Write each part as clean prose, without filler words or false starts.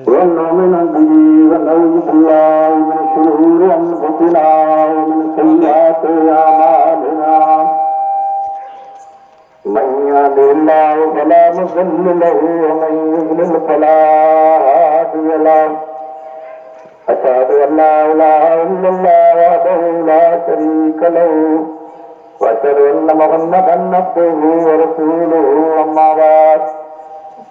ونؤمن به ونعوذ بالله من شرور أنفسنا ومن سيئات أعمالنا من يهده الله فلا مضل له ومن يضلل فلا هادي له أشهد أن لا إله إلا الله وحده لا شريك له وأشهد أن محمدا عبده ورسوله أما بعد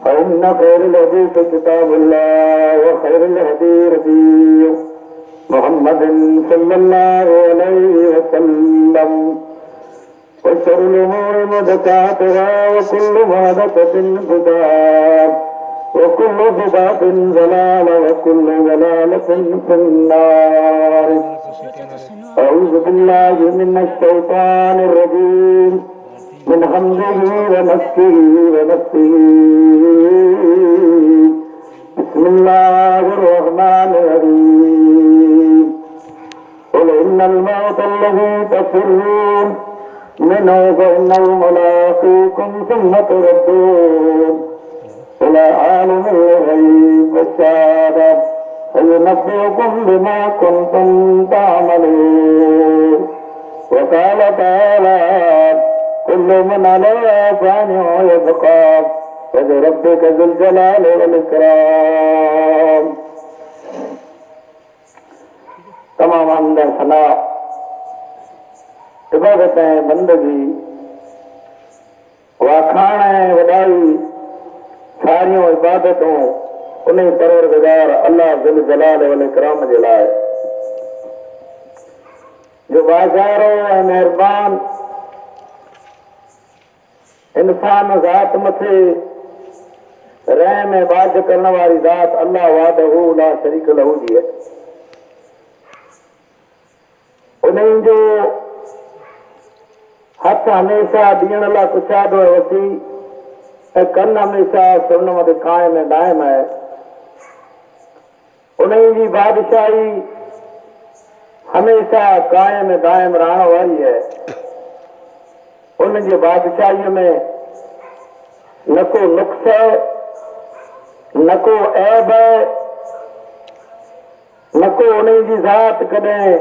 فإن خير الحديث كتاب الله وخير الهدي هدي محمد صلى الله عليه وسلم وشر الأمور محدثاتها وكل محدثة بدعة وكل بدعة ضلالة وكل ضلالة في النار. أعوذ بالله من الشيطان الرجيم من همزه ونفسه ونفسه. بسم الله الرحمن الرحيم. قل إن الموت الذي تفرون منه فإنه ملاقيكم ثم تردون إلى عالم الغيب والشهادة فينبئكم بما كنتم تعملون. وقال تعالى كل من عليها فان ويبقى وجه ربك ذو الجلال والإكرام. तमाम अंदर सना इबादतें बंदगी वाखाण वॾाई सारियों इबादतों उन्हें परवरदिगार अल्लाह ज़ुल जलाल वल इकराम जे लाइ जो बाज़ारो ऐं मेहरबान इंसान ज़ात मथे रहम ऐं बाज करण वारी ज़ात अल्लाह वाहदहू ला शरीक लहू जी है। उन्हनि जो हथ हमेशा ॾियण लाइ कुशादो ऐं वसी ऐं कन हमेशा सुन मथे क़ाइम ऐं दाइम आहे। उन्हनि जी बादशाही हमेशा क़ाइम ऐं दाइम रहण वारी है। उनजी बादशाहीअ में न को नुक्स न को ऐब न को उन्हनि जी ज़ात कॾहिं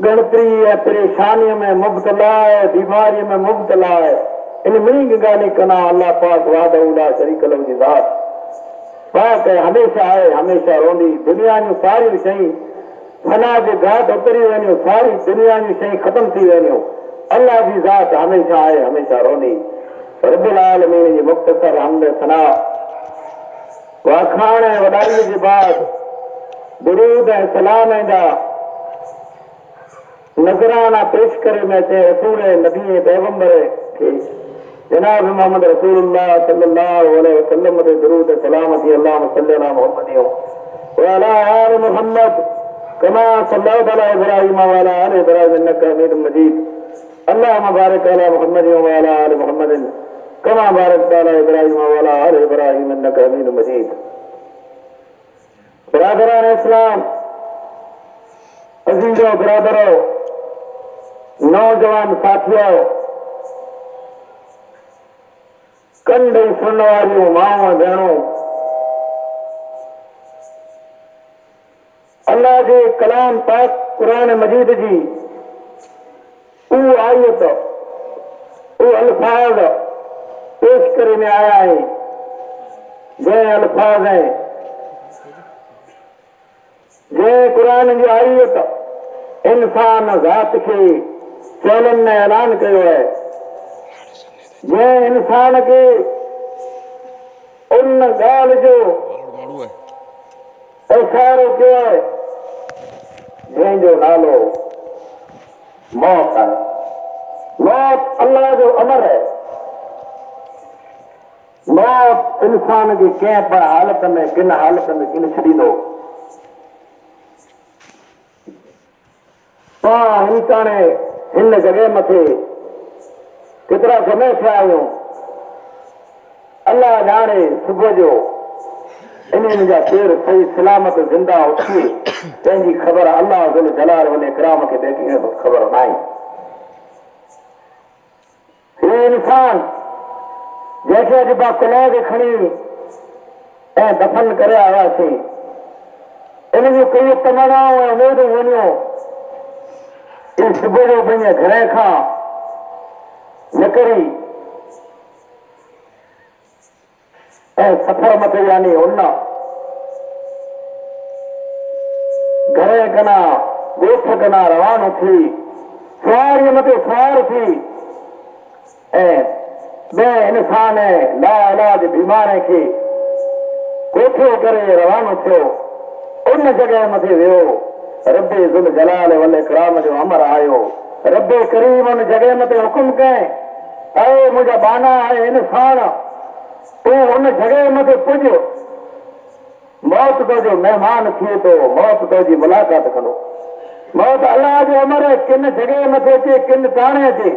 गणतरी ऐं परेशानीअ में मुब्तला आहे, बीमारीअ में मुब्तला आहे। इन मिड़ी ॻाल्हि कना अल्लाह पाक वाहदहू ला शरीक लहू जी ज़ात पाक है, हमेशा आहे, हमेशा रहंदी। दुनिया जूं सारियूं शयूं फना जे घाट उतरी वञो, सारी दुनिया जूं शयूं ख़तम थी वञो, अल्लाह जी ज़ात हमेशा आहे, हमेशा रहंदी। रब्बुल आलमीन जी मुख़्तसर हम्द सना वाखाण ऐं वॾाईअ जे बाद दुरूद ऐं सलाम जा नज़राना पेश करे में अचे रसूल नबी पैगंबर खे जनाब मोहम्मद रसूलुल्लाह सल्लल्लाहु अलैहि वसल्लम ते दुरूद सलाम थी। अल्लाहुम्मा सल्लि अला मुहम्मद व अला आलि मुहम्मद कमा सल्लैता अला इब्राहीम व अला आलि इब्राहीम इन्नका हमीदुम मजीद। अल्लाहुम्मा बारिक अला मुहम्मद व अला आलि मुहम्मद कमा बारकता अला इब्राहीम व अला आलि इब्राहीम इन्नका हमीदुम मजीद। बिरादरान इस्लाम, अज़ीज़ो बिरादरो, नौजवान साथियों, कंड सुनने वालियों माओ भेणों, अल्लाह के कलाम पाक कुरान मजीद जी ऊ आयत ऊ अल्फाज पेश करे में आया है। जै अल्फाज है जै कुरान जी आयत इंसान ज़ात के चैलन ने ऐलान किया है। जै इंसान के उन गाल जो इशारो किया है जंहिंजो नालो मौत है। मौत अल्लाह जो अमर है। मौत इंसान की कंहिं पण हालत में किन हालत में किन छॾींदो। इंसान हिन जगह मथे केतिरा समय थिया आहियूं। अल्लाह ॼाणे सुबुह जो इन्हनि जा पेर सही सलामत जिंदा उथी तंहिंजी ख़बर अल्लाह ज़ुल जलाल वल इकराम खे ॿिए कंहिंखे ख़बर नाहे। हे इंसान जैसे अॼु मां कुला खे खणी ऐं दफ़न करे आयासीं, इन जूं कई तमनाऊं ऐं उमेदूं वञियो सुबुह जो पंहिंजे घर खां निकिरी ऐं सफ़र मथे यानी उन घर कना ॻोठ कना रवानो थी सवारीअ मथे सवार थी ऐं ॿिए इंसान ऐं लाइलाज बीमार खे कोठे करे रवानो थियो। उन जॻह मथे वियो, रब्बे ज़ुल जलाल वल इकराम जो अमर आयो। रब्बे करीम उन जॻह मथे हुकुम कई, ऐं मुंहिंजा बाना आहे इंसान, तूं उन जॻह मथे पुॼ, मौत तुंहिंजो महिमान थिए थो, मौत तुंहिंजी मुलाक़ात कंदो। मौत अलाह जो अमर आहे, किन जॻह मथे अचे, किन टाणे अचे,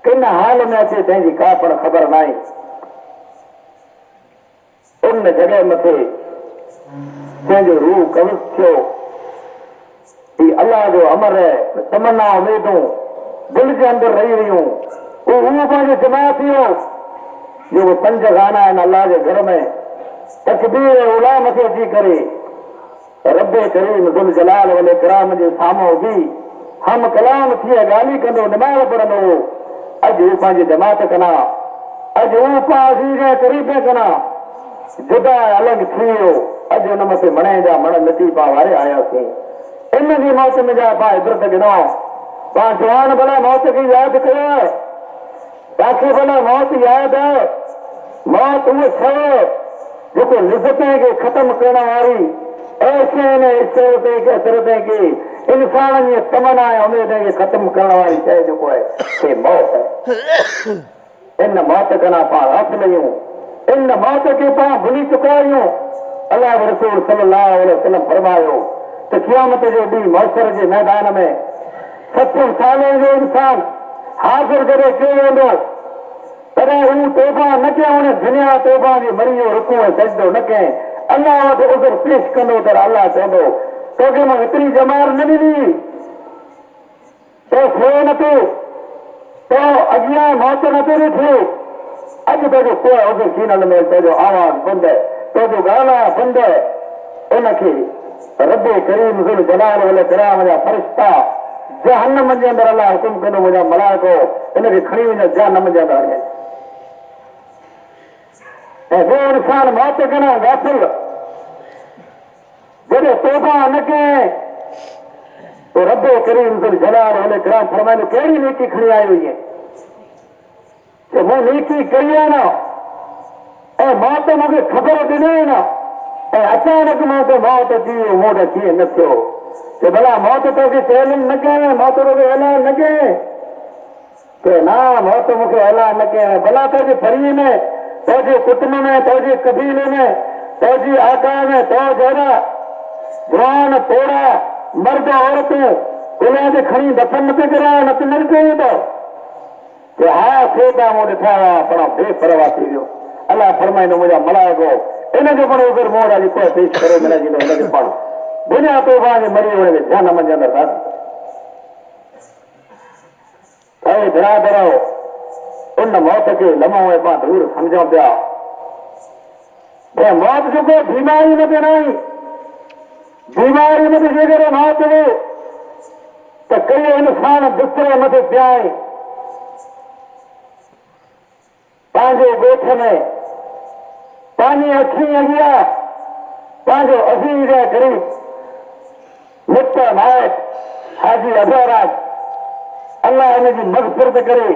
किन हाल में अचे, तंहिंजी का पण ख़बर न आहे। उन जॻह मथे जंहिंजो रूह कब्ज़ थियो, ही अलाह जो अमर है, तमन्ना उमेदूं दिल जे अंदर रही वियूं, उहो पंहिंजो जमा थियो जो 5 गाना आहिनि अलाह जे घर में, तकबीर उला मथे अची करे रब्बे करीम ज़ुल जलाल वल इकराम जे साम्हूं बि हम कलाम थी ॻाल्हि कंदो, नमाज़ पढ़ंदो। अॼु हू पंहिंजी जमात कना, अॼु हू पासी जे करीब कना, जुदा अलॻि थी वियो। अॼु हुन मथे मणे जा मण मिटी पा वारे आयासीं। इन जी मौत में जा पा इबरत गिनो, पा जवान भला मौत खे यादि कयो, तव्हांखे भला मौत यादि आहे। मौत उहो शइ जेको लिज़तें खे ख़तम करण वारी, ऐशें ऐं इशरतें खे असरतें खे इंसान जी तमन्ना ऐं उमेद खे ख़तम करण वारी शइ जेको आहे से मौत आहे। इन मौत खां पाण हथ लयूं, इन मौत खे पाण भुली चुका आहियूं। अल्लाह रसूल सल्लल्लाहु अलैहि वसल्लम फरमायो त क़यामत जो ॾींहुं मौशर जे मैदान में 70 सालनि जो इंसान हाज़िर करे कयो वेंदो, तॾहिं हू तौबा न कयूं, दुनिया तौबा जी मरी जो रुकू ऐं सजदो न कई, अल्लाह वटि उज़र पेश कंदो त अल्लाह चवंदो तोखे मां हेतिरी जमार न ॾिनी, तो थियो नथो, तो अॻियां मौत नथो ॾिठो, अॼु तुंहिंजो को उज़र सीनल में तुंहिंजो आवाज़ बंदि, तुंहिंजो ॻाल्हा बंदि। उनखे रब्बे करीम ज़ुल जलाल वल इकराम जा फरिश्ता जहन्नम जे अंदरि अल्लाह हुकुम कंदो, मुंहिंजा मलाइको इनखे खणी वञो जहन्नम जे अंदरि हणे। ऐं जो इंसान मौत खां गाफ़िल जॾहिं तौबा न कई तो रब्बे करीम ज़ुल जलाल वल इकराम फरमाईंदो कहिड़ी नेकी खणी आयो इएं, कि मूं नेकी कई आहे न, ऐं मौत मूंखे ख़बर ॾिनई न, ऐं अचानक मूंखे मौत अची वियो, मूं वटि कीअं न थियो, कि भला मौत तोखे चैलेंज न कयई, मौत तोखे ऐलान न कयई, कि न मौत मूंखे ऐलान न कयई, भला तुंहिंजे फरीअ में, तुंहिंजे कुटुंब में, तुंहिंजे कबीले में, तुंहिंजी आका में, तो जहिड़ा जवान पोड़ा मर्द औरतूं उन्हनि खे खणी दफ़न न पियो कराए, न त न कयूं थो, कि हा खेदा मूं ॾिठा हुआ पर बेपरवाह थी वियो। अल्लाह फरमाईंदो मुंहिंजा मलाइको इनजो पण उज़र मोह जी कोई पेश करे मिलंदो, हुनखे पण दुनिया तौबा जे मरी वञे जहन्नम जे अंदरि दाख़िल। ऐं बिरादरो उन मौत खे लम्हो ऐं पाण दूर सम्झूं पिया, भई मौत जेको बीमारी में न आई, बीमारी में जेकर मौत हुई त कई इंसान बिस्तरे मथे पिया आहिनि, पंहिंजे ॻोठ में पंहिंजी अखियुनि अॻियां पंहिंजो अज़ीज़ ऐं ग़रीब मिट माइट हाजी अज़हराज, अल्लाह हिनजी मग़फ़िरत करे,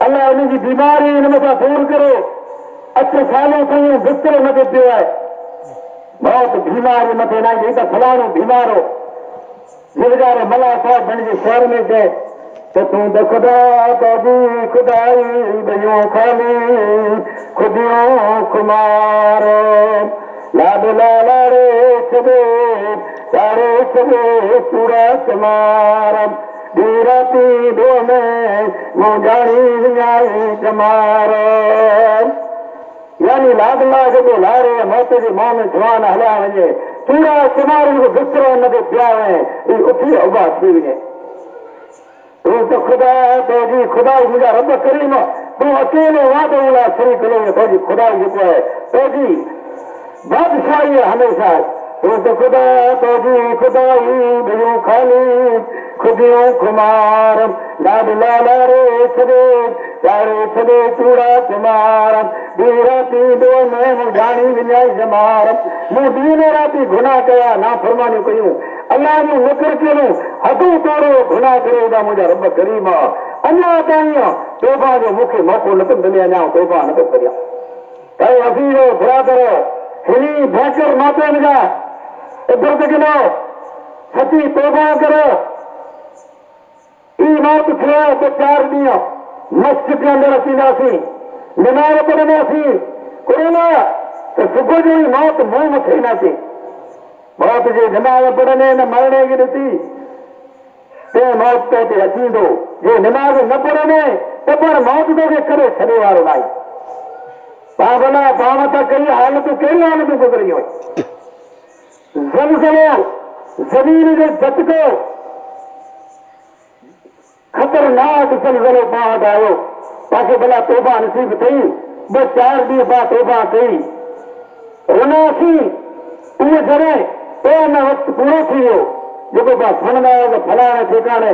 अल्लाह हिनजी बीमारी हिन मथां दूर करे, 8 सालों ताईं बिस्तरे मथे पियो आहे, मौत बीमारी मथे न आई त फलाणो बीमार हो, वीचारे मला साहब पंहिंजे शहर में चए त तूं त ख़ुदा तुंहिंजी खुदाई भइयूं खाली खुदियूं खुमार लाड लाड़े छॾे चारे छॾे चूड़ा चमार राती दो में मूं जाणी विञाई चमार, यानी लाडला जेको लारे मौत जे मुंहं में जवान हलिया वञे, चूड़ा चमारनि खे बिस्तरो हुनखे पिया वञे, उथी उभा थी वञे। तूं त ख़ुदा तुंहिंजी खुदा मुंहिंजा रब करीम तू अकेले वादो उला शरीक लो तो जी खुदा जेको है तो जी बादशाही है हमेशा तो खुदा तो जी खुदाई बियो खाली खुदियों कुमार लाड लाला रे छदे चारे छदे चूड़ा कुमार राती दो में जानी विन्याय जमार मु दिन राती गुनाह कया ना फरमानी कयूं अल्लाह जो नकर केलो हदू तोड़ो गुनाह करे दा मुझा रब करीम अल्लाह ताईं तौबा जो मुखे मौको न मिले अञा तौबा न करिया कई अजीजो बरादर हिनी भैकर माते जा इधर गिनो सची तौबा करो ई मौत थे तो 4 ॾींहं मस्जिद के अंदर असींदासीं नमाज़ पढ़ंदासीं कोरोना तो सुबुह जो ही मौत मुंह मथे ईंदासीं मौत जी नमाज़ पढ़ंदे न मरणे खे ॾिसी ते मौत तो ते अचींदो जे नमाज़ न पढ़ंदे त पर मौत तोखे करे छॾे वारो नाहे पा भला पाण त कई हालतूं कहिड़ी हालतूं गुज़रियूं ज़लज़लो ज़मीन जो झटको खतरनाक ज़लज़लो पाण वटि आयो पाखे भला तौबा नसीब थी 2-4 ॾींहं पा तौबा कई रोनासीं उहे जॾहिं तो न वक़्तु पूरो थी वियो जेको पा खणंदा आहियो त फलाणे ठिकाणे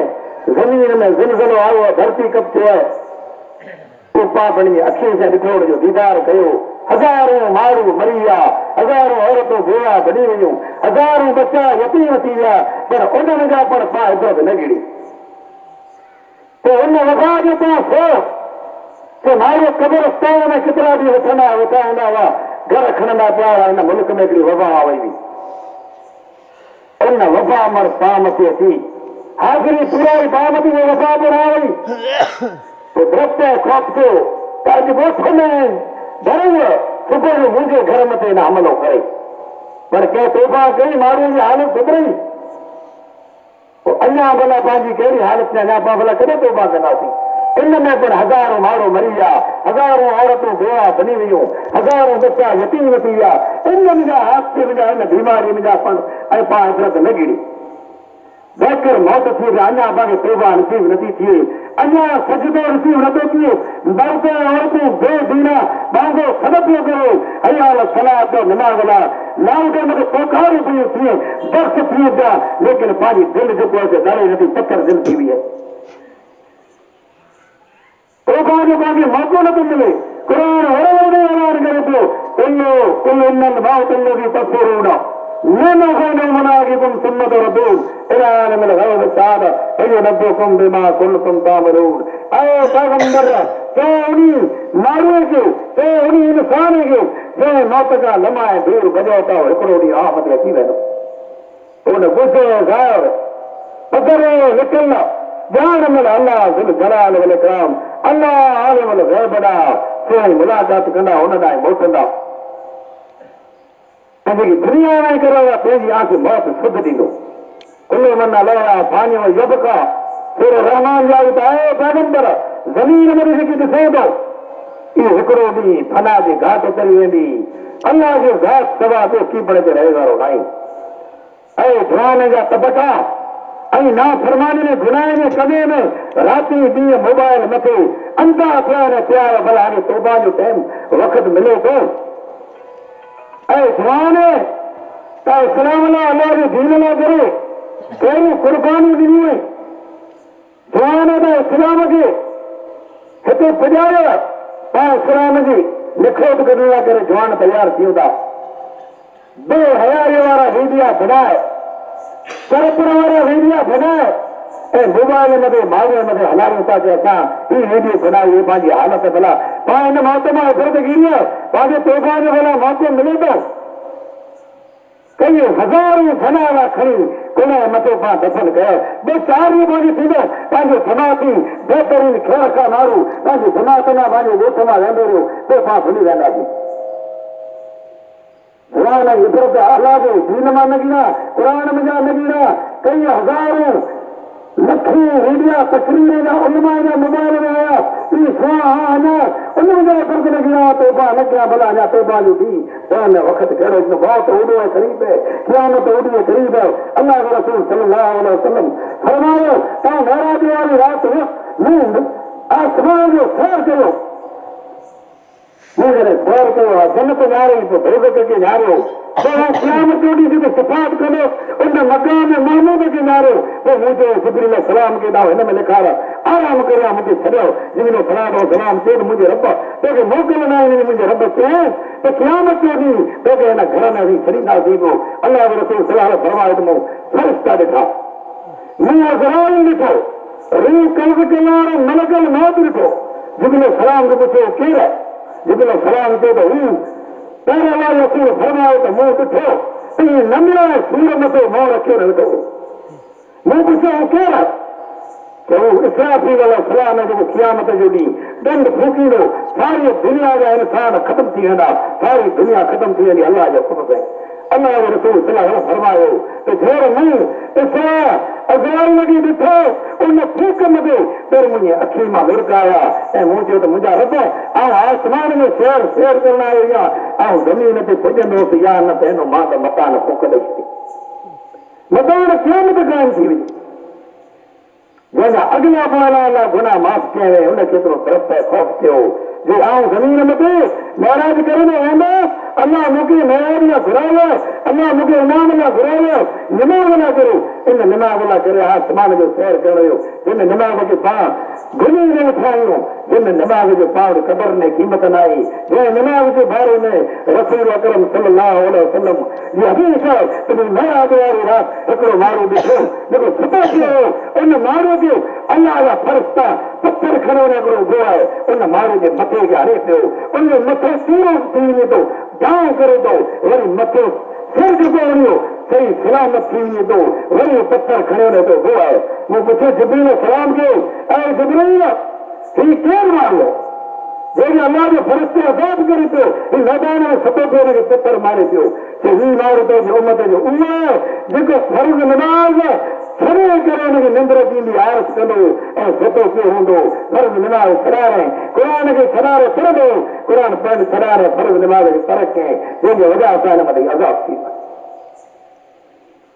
ज़मीन में ज़लज़लो आयो आहे धरती कप थियो आहे पोइ पा पंहिंजी अखियुनि सां ॾिठो जो दीदार कयो हज़ारों माण्हू मरी विया हज़ारों औरतूं बेवा बणी वियूं हज़ारों बच्चा यतीम थी विया पर उन्हनि जा पण पा इज़त न गिड़ी तो उन वफ़ा जो तव्हां सोच तो माण्हू क़ब्रस्तान में केतिरा ॾींहं वठंदा वेठा हूंदा हुआ घर खणंदा पिया हुआ हिन मुल्क में हिकिड़ी वबा वई हुई उन वबा मर पाम ते अची हाज़िरी पूराई बामती में वबा पर आ वई तो दरख़्त खौफ़ थियो त अॼु ॻोठ में ज़रूर सुबुह जो मुंहिंजे घर मथे न हमलो करे पर कंहिं तौबा कई माण्हूअ जी हालत सुधरी अञा भला पंहिंजी कहिड़ी हालत में अञा पाण भला कॾहिं तौबा कंदासीं इन में पण हज़ारों माण्हू मरी विया हज़ारों औरतूं बेवा बनी वियूं हज़ारों बच्चा यतीम थी विया इन्हनि जा हादसे जा इन बीमारी जा पण ऐं पाण इज़त न गिड़ी बेकर मौत थी विया अञा पाण तौबा नसीब नथी थिए अञा सजदो नसीब नथो थिए मर्द औरतूं बेदीना पंहिंजो सनत पियो करो हयाल सलाह पियो नमाज़ ला नाउटे में सोखारूं पियूं थियूं दर्द थियूं पिया लेकिन पंहिंजी दिलि जेको आहे ॾाढी नथी पथर दिलि थी वई आहे तौबा जो पंहिंखे मौक़ो नथो मिले क़ुर हर ऐलान करे पियो कुल इन्नल मौत अलज़ी तफ़्कुरून न ख़ैरु मनाक़िबुम सुन्नत रसूल इला आलिमिल ग़ैब वश्शहादह फयुनब्बिउकुम बिमा कुन्तुम तामलून ऐ पैगंबर तो उन्ही माण्हूअ खे तो उन्ही इंसान खे जंहिं मौत खां लम्हाए दूर भॼो था हिकिड़ो ॾींहुं आमद अची वेंदो उन गुज़ो ज़ाहिर पधर लिखल ॼाण मिल अल्लाह ज़ुल जलाल वल इकराम अल्लाह आलिमुल ग़ैब ॾांहुं से मुलाक़ात कंदा हुन ॾांहुं मोटंदा जेकी दुनिया में करो पंहिंजी आंख मौत शुद्ध ॾींदो कुल मन लया फानियो यबका फिर रहमान जा आहे पैगंबर ज़मीन में जेकी ॾिसे थो इहो हिकिड़ो ॾींहुं फना जे घाट उतरी वेंदी अल्लाह जो ज़ात सवा तो कीपड़ ते रहे वारो नाहे ऐं जवान जा तबका ऐं ना फरमानी में गुनाह में कमे में राति ॾींहुं मोबाइल मथे अंधा थिया न थिया भला हाणे तौबा जो टाइम वक़्तु मिले थो ऐं जवान त इस्लाम लाइ अल्लाह जे दीन लाइ करे कहिड़ियूं क़ुर्बानियूं ॾिनियूं जवान त इस्लाम खे हिते पुॼायो ऐं इस्लाम जी निखोट कढण लाइ करे जवान तयारु थियूं था बेहयारी वारा वीडिया बनाए सरपण वारा वीडिया बनाए ऐं मोबाइल मथे माण्हूअ मथे हलायूं था की असां हीअ वीडियो बनाई पंहिंजी हालत भला पाण हिन मौत मां इज़त गिरी पंहिंजे तौबा जो भला मौक़ो मिले थो कई हज़ारूं फनावा खणी कुल मथे पाण दफ़न कयो 2-4 ॾींहं पंहिंजी थींदो पंहिंजो समाती बहितरीन ख़ैर खां माण्हू पंहिंजी जमात मां पंहिंजे ॻोठ मां वेंदो रहियो पोइ पाण भुली वेंदासीं क़ुर इबरत अलाह जो दीन मां न गिरा क़ुर में जा न गिरा कई हज़ारूं लखों वीडिया तकरीर जा उलमा जा मोबाइल में आया उनजा दर्द न गिरा तौबा न कया भला अञा तौबा जो दी न वक़्तु कहिड़ो मौत ओॾो आहे क़रीब है क़यामत ओॾी आहे क़रीब है अल्लाह जो रसूल सल्लल्लाहु अलैहि वसल्लम फरमायो तव्हां महराज वारी राति नींद आसमान जो सैर कयो मुझे स्वर को जन्नत नारे तो भगत के नारो तो क़यामत जोड़ी से सफात करो उन मकाम महमूद के नारो तो मुझे जिब्रील सलाम के दाव में लिखा रहा आराम करिया मुझे छड़ो जिन्हें सलाम और सलाम ते मुझे रब तो के मोकल ना है मुझे रब ते तो क़यामत जोड़ी तो के ना घर में भी खरीदा दीबो अल्लाह के रसूल सल्लल्लाहु अलैहि वसल्लम फरमाए तो फरिश्ता देखा मुंह अजराइल देखो रूह कल्ब के लारे मलकल मौत देखो जिब्रील सलाम को पूछो केर है जिब्रील सलाम के तो पहले वाले रसूल फरमाए तो मुंह ॾिठो त ईअं नंढड़ा सूर में तो मुंहुं रखियो वेठो मूं पुछियो केरु त हू इसराफील अलैहिस्सलाम जेको क़यामत जो ॾींहुं ॾंड फूकींदो सारी दुनिया जा इंसान ख़तम थी वेंदा सारी दुनिया ख़तम थी वेंदी अल्लाह जो हुकुम सां अल्लाह जो रसूल सल्लल्लाहु अलैहि वसल्लम फरमायो त जेर मूं इसरा अज़राइल ॾींहुं ॾिठो उन फूक में फिर मुंहिंजी अखी मां विरक आया ऐं मूं चयो त मुंहिंजा रब आउं आसमान में सैर करण आयो या आउं ज़मीन ते पुॼंदुसि या न त हिन मां त मकान फूक ॾेई मकान क़यामत क़ाइम थी वई जंहिंजा अॻियां पोयां अलाह गुनाह माफ़ कया वई हुन केतिरो तरफ़ ख़ौफ़ थियो जो आउं ज़मीन मथे नाराज़ करे न वेंदो अल्लाह मूंखे नयाब न घुरायो अल्लाह मूंखे इनाम न घुरायो निमाज़ न करो इन निमाज़ न करे आसमान जो सैर करण जो जिन निमाज़ खे पाण घुमी न उठायूं जिन निमाज़ जो पाण क़दर ने क़ीमत न आई जंहिं निमाज़ जे बारे में रसूल अकरम सल्लल्लाहु अलैहि वसल्लम जी हदीस आहे त नमाज़ वारी राति हिकिड़ो माण्हू ॾिठो जेको सुबुह थियो उन माण्हू खे अल्लाह जा फरिश्ता पत्थर खणी हिकिड़ो उभो आहे उन माण्हू जे मथे खे हणे पियो उन जो मथो पूरो थी वञे थो डांव करे थो वरी मथो सिर जेको वञो सही सलामत थी वञे थो वरी पत्थर खणी वञे थो उहो आहे मूं पुछियो जिब्रील सलाम कयो ऐं जिब्रील हीउ केरु माण्हू जंहिंखे अल्लाह जो फरिश्तो आज़ाद करे पियो हीउ मैदान में सतो पियो हुनखे पत्थर मारे पियो त हीउ माण्हू पंहिंजी उमत जो उहो आहे जेको फर्ज़ नमाज़ छॾे करे हुनखे निंड थींदी आरस कंदो ऐं सतो पियो हूंदो फर्ज़ नमाज़ छॾारे क़ुर खे छॾारे छॾंदो क़ुर पढ़ण छॾारे फर्ज़ नमाज़ खे तरक़ कयईं जंहिंजे वजह सां हिन मथे अज़ाब थी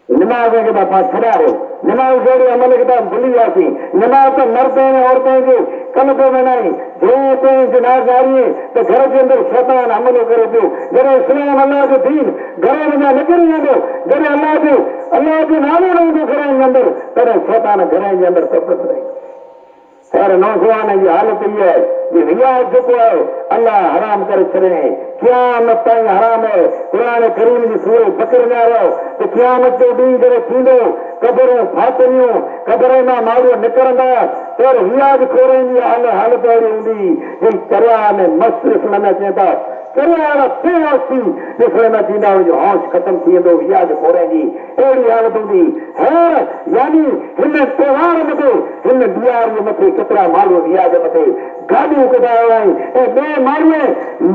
निमाज़ खे त पाण छॾारियो निमाज़ जहिड़े अमल खे त भुली वियासीं निमाज़ त मर्दनि ऐं औरतुनि खे कम थो वञाई जंहिं ताईं जनाज़ारी त घर जे अंदरि शैतान हमलो करे पियो जॾहिं इस्लाम अल्लाह जो दीन घर में निकिरी वेंदो जॾहिं अल्लाह जो नालो न हूंदो घर जे अंदरि तॾहिं शैतान घर जे अंदरि तपत रही खैर नौजवान जी हालत इहा आहे कि रियाज़ जेको आहे अल्लाह हराम करे छॾे क़यामत ताईं हराम आहे क़ुर करीम जी सूरत बकर में आयो त क़यामत जो ॾींहुं जॾहिं थींदो क़बरूं फातनियूं क़बर मां माण्हू निकिरंदा पर रियाज़ खोरनि जी हालत अहिड़ी हूंदी ही दरिया में मस्त ॾिसण में अचनि था दरिया वारा बेहोशी ॾिसण में थींदा हुनजो होश ख़तम थी वेंदो रियाज़ खोरनि जी अहिड़ी हालत हूंदी है यानी हिन त्योहार मथे हिन ॾियार जे मथे केतिरा माण्हू रियाज़ मथे गाॾियूं कढायो आहिनि ऐं ॿिए माण्हूअ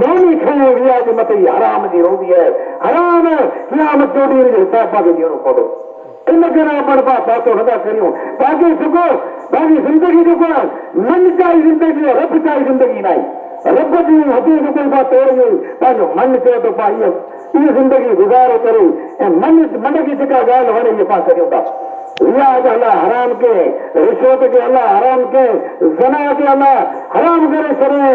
नोनी खणी रियाज़ मथे हराम जी रहंदी आहे हराम क़यामत जो ॾींहुं हिसाब पाण खे ॾियणो पवंदो इन करे पाण पासो नथा करियूं बाक़ी सुठो बाक़ी ज़िंदगी जेको आहे मन चाही ज़िंदगी आहे रब चाही ज़िंदगी न आहे रब जी हदीस कोई पाण तोड़े पंहिंजो मन चए थो पाण इहा ज़िंदगी गुज़ारे करे ऐं मन खे जेका ॻाल्हि वणे इहा पाण करियूं था रियाज़ अल्लाह हराम के रिश्वत के अल्लाह हराम के ज़ना के अल्लाह हराम करे छॾे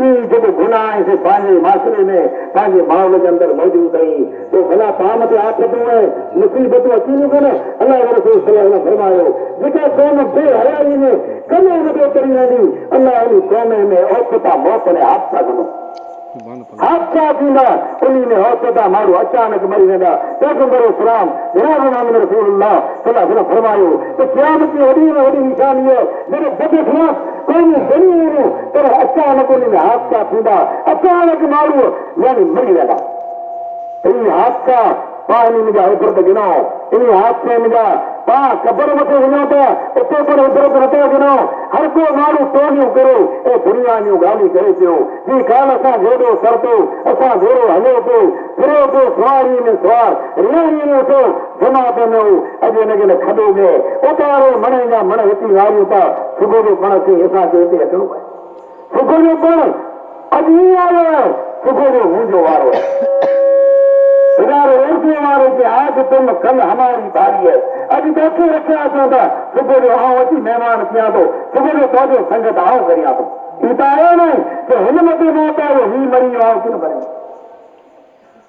ई जेको गुनाह आहे से पंहिंजे माशरे में पंहिंजे माहौल जे अंदरि मौजूदु आहीं पोइ भला पाम ते आफ़तूं ऐं मुसीबतूं अचनि कोन अल्लाह जो रसूल सल्लल्लाहु अलैहि वसल्लम फरमायो जेका क़ौम बेहयाई में कम उनखे करी वेंदी अल्लाह उन क़ौम में औफ़ता मौत ऐं हादसा कंदो हादसा थींदा उन में औफ़ता माण्हू अचानक मरी वेंदा पैगंबर इस्लाम जनाब मोहम्मद रसूलुल्लाह सल्लल्लाहु अलैहि वसल्लम फरमायो त क़यामत जी वॾी में वॾी निशानी आहे जॾहिं बदख़िलाफ़ क़ौमूं बनी वञूं पर अचानक उन में हादसा थींदा अचानक माण्हू यानी मरी वेंदा इन हादसा पाण इन जा इबरत गिनो इन हादसे जा पाण क़बर मथे वञो था उते पर इबरत नथा गिनो हर को माण्हू टोलियूं करे ऐं दुनिया जूं ॻाल्हियूं करे पियो जी काल असां जोड़ो सरतो असां जोड़ो हले पियो फिरो पियो सवारी में सवार रियाणी में उठो जमात में अॼु हिनखे न खॾो में उतारो मणे जा मण हिती वारियूं था सुबुह जो पण थी असांखे हिते अचणो पए सुबुह जो पण अॼु ई आयो आहे सुबुह जो मुंहिंजो वारो आहे उर्दू वारे के आज तुम कल हमारी बारी है अभी बैठे रखा था सुबह जो आऊं अची महिमान थियां थो सुबुह जो तव्हांजो संगत आऊं करियां थो इताया ने कि हिम्मत मौत है ही मरी आओ कि न मरी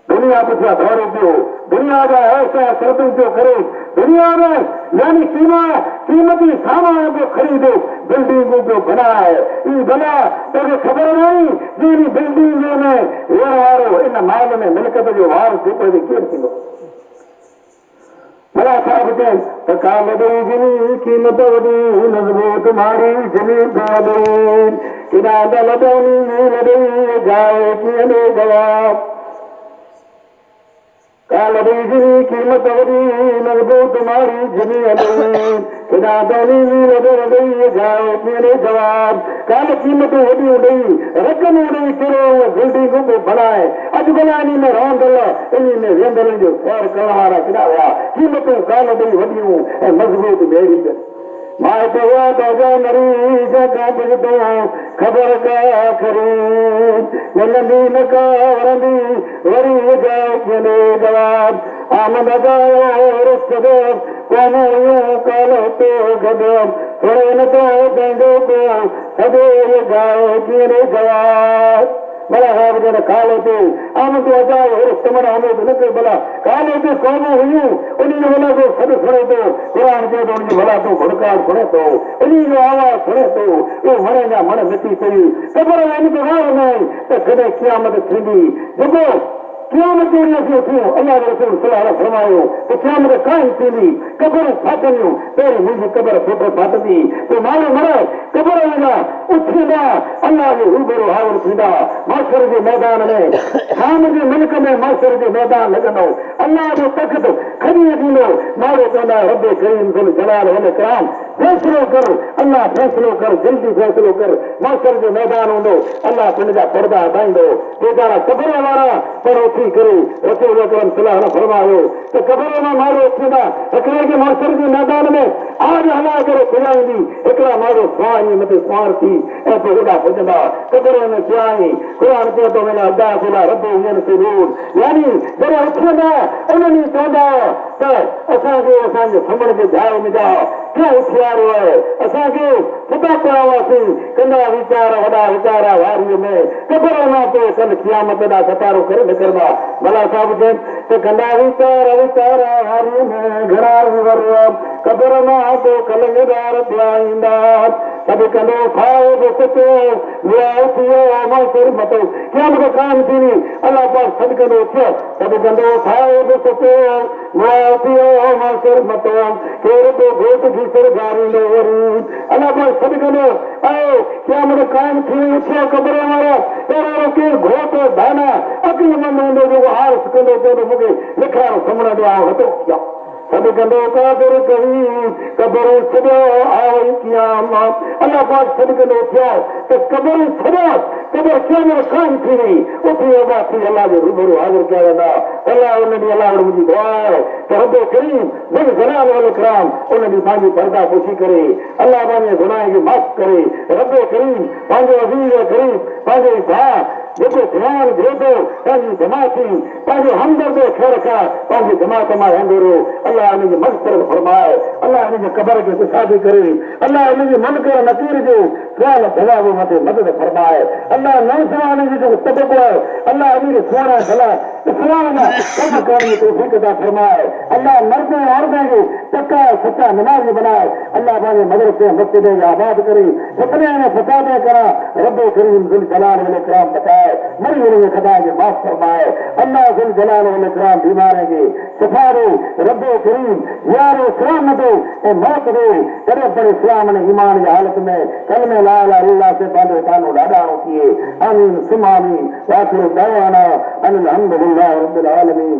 दुनिया पुछा दौड़ो पियो दुनिया का ऐसा सर्दी जो करे दुनिया में यानी कीमती सामान को खरीदो बिल्डिंगों को बनाए ये बना तो खबर नहीं जी बिल्डिंगों में वारो इन माल में मिलकत जो वार जेको केर थींदो भला छा ॿुधाए त काल ॾेई जिनी कीमत वॾी नज़बो तुम्हारी जमी गाॾी किना लॾणी लॾई जाए कीअं ॾे जवाब काल ॾेई जिनी कीमत वॾी नज़बो तुम्हारी जमी हलई किना लॾणी लॾई जाए कीअं ॾे जवाब काल कीमतूं वॾियूं ॾेई रक़म ॾेई कहिड़ो बिल्डिंगूं पियो बणाए अॼुकल्ह इन में रहंदड़ इन में वेंदड़नि जो ख़ैर करण वारा केॾा हुआ कीमतूं काल ॾेई वॾियूं ऐं मज़बूत ॿेड़ी मां चयो त मरीज़ खां पुछंदो ख़बर का खरीद मिलंदी न का वरंदी वरी जाए कीअं ॾे जवाब आमद गायो कोन यूं काल तो गॾु थोरे न तो पंहिंजो को सॼो गाए कीअं ॾे जवाब भला जन काले ते आमद अजायो इस्तेमाल आमद न कर भला काले ते कौन हुयूं उन जो भला को सॾु सुणे थो क़ुर चए थो उनजो भला तूं भड़कार सुणे थो उन जो आवाज़ सुणे थो उहो मणे जा मण मिटी पई ख़बर वञी त वार न त कॾहिं क़यामत थींदी जेको क़यामत ॾींहुं थियो अलाह रसूल सलाह फरमायो त क़यामत कान थींदी क़बरूं फाटंदियूं पहिरीं मुंहिंजी क़बर फोटो फाटंदी पोइ माण्हू मरे क़बर वेंदा उथींदा अलाह जे रूबरू हावर थींदा माशर जे मैदान में शाम जे मुल्क में माशर जो मैदान लॻंदो अलाह जो तख़्त खणी ॾींदो माण्हू चवंदा रब करीम जुल जलाल वल इकराम फ़ैसिलो कर अलाह फ़ैसिलो कर जल्दी फ़ैसिलो कर माशर जो मैदान हूंदो अलाह पिंड जा पर्दा हटाईंदो बेचारा क़बर वारा पर उथी करे रसूल अकरम सलाह फरमायो त क़बर मां माण्हू उथींदा हिकिड़े खे माशर जे मैदान में आज हला करे खुलाईंदी हिकिड़ा माण्हू सुवाई मथे सुवार थी ऐं पोइ होॾा पुॼंदा क़बर में सुवाई क़ुर चए थो वेंदा अदा खुला रब हींअर से रूल यानी जॾहिं उथंदा उन ॾींहुं चवंदा त असांखे असांजे सुम्हण जे जाइ मिलिया कीअं उथियारो आहे असांखे ख़ुदा पिया हुआसीं कंदा वीचार वॾा वीचारा वारीअ में क़बर मां पोइ कल क़यामत ॾांहुं कतारो करे निकिरंदा भला छा ॿुधनि त कंदा वीचार वीचारा वारीअ में घणा क़बर मां पोइ कल निगार पिया ईंदा सभु कंदो खाओ बि सुठो मां सिर मथो क़यामत कान थींदी अलाह पाक सॾु कंदो थियो सभु कंदो खाओ बि सुठो मां सिर मथो केरु पोइ घोट जी सिर गारींदो वरी अलाह पाक सॾु कंदो ऐं क़यामत कान थी थियो क़बर वारो पहिरियों केरु घोट दाना अकुलमंद हूंदो जेको हार कंदो चवंदो मूंखे लिखारो सुम्हण ॾियां हथो कयां सॾु कंदो कादर कई क़बर छॾियो आई क़यामत अलाह पाक सॾु कंदो थियो त क़बर छॾियो क़बर क़यामत कान थींदी उथी अदा थी अलाह जे रूबरू हाज़िर कया वेंदा अलाह उन ॾींहुं अलाह वटि मुंहिंजी दुआ आहे त रब करीम दिल जलाल वल इकराम उन ॾींहुं पंहिंजी पर्दा पुछी करे अलाह पंहिंजे गुनाह खे माफ़ करे रब करीम पंहिंजो अज़ीज़ करीम पंहिंजो भाउ जेको ध्यानु ॾिए थो पंहिंजी जमाती पंहिंजो हमदर्द ख़ैर खां पंहिंजी जमात मां रहंदो रहो अलाह हिनजी मग़फ़िरत फरमाए अलाह हिनजी क़बर खे कुशादी करे अलाह हिनजी मुनकर नकीर जो सुवाल जवाब मथे मदद फरमाए अलाह नौजवान जो जेको तबको आहे अलाह हिनखे सुहिणा भला इस्लाम कम करण जी तौफ़ीक़ अता फरमाए अलाह मर्द ऐं औरतुनि खे पक्का सच्चा नमाज़ी बनाए अलाह पंहिंजे मदरसे मस्जिद खे आबाद करे फितने में फसाद करा रब करीम ज़ुल जलाल वल इकराम बचाए मरी वञे ख़दा खे माफ़ फरमाए अल्लाह ज़ुल जलाल वल इकराम बीमार खे शिफ़ा ॾे रब करीम यार इस्लाम दो ऐं मौत ॾे तॾहिं पर इस्लाम ऐं ईमान जी हालत में कलमे ला इलाहा इल्लल्लाह से पंहिंजो तानो ॾाढाणो थिए आमीन सुम आमीन वाखिर दावाना अनिल हम्दुलिल्लाहि रब्बिल आलमीन।